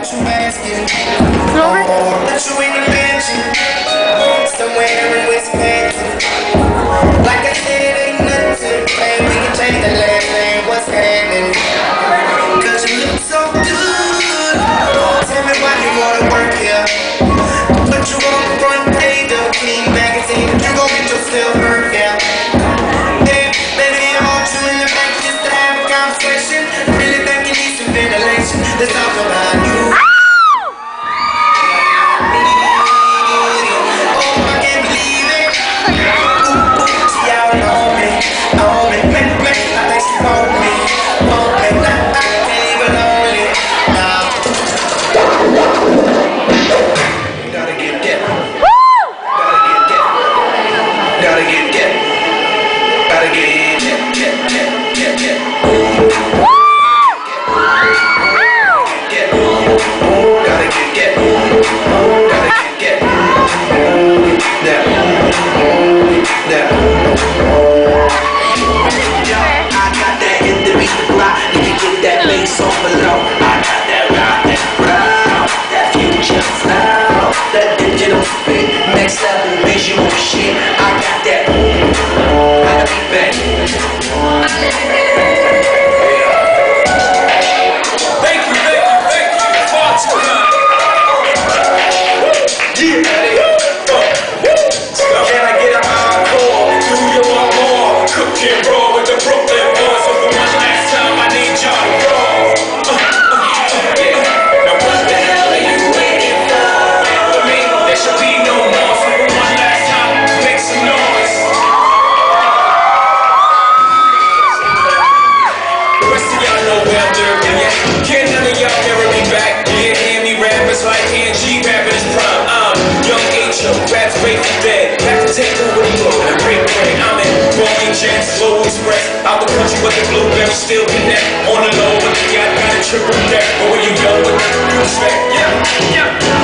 what you asking. Put you in the mansion, somewhere in Wisconsin. Like I said, ain't nothing. Hey, we can change the last name. What's happening? Cause you look so good. Tell me why you wanna work here. Put you on the front page of a clean magazine. You gon' get yourself hurt, yeah. Hey, baby, I want you in the back just to have a conversation. Really think you need some ventilation. Let's talk about you. Next level visual shit, I got that. I'll be back. Thank you. Far too much. Can I get an encore? Do you want more? Cook and roll with the Brooklyn boys. So for one last time, I need y'all to roll. Now what the hell are you waiting for me? There should be no more. So for one last time, make some noise. The rest of y'all know where I'm lurking, yeah. Can none of y'all mirror me back? Yeah, hear me rappers like Angie rapping his prime. I'm young H.O. raps Grateful Dead. Have to take over the road and break bread. I'm in Rolling Jets, Slow Express. Out the country with the blueberry still connect. On the low with the yacht, got a triple deck. But where you go with the respect, yeah.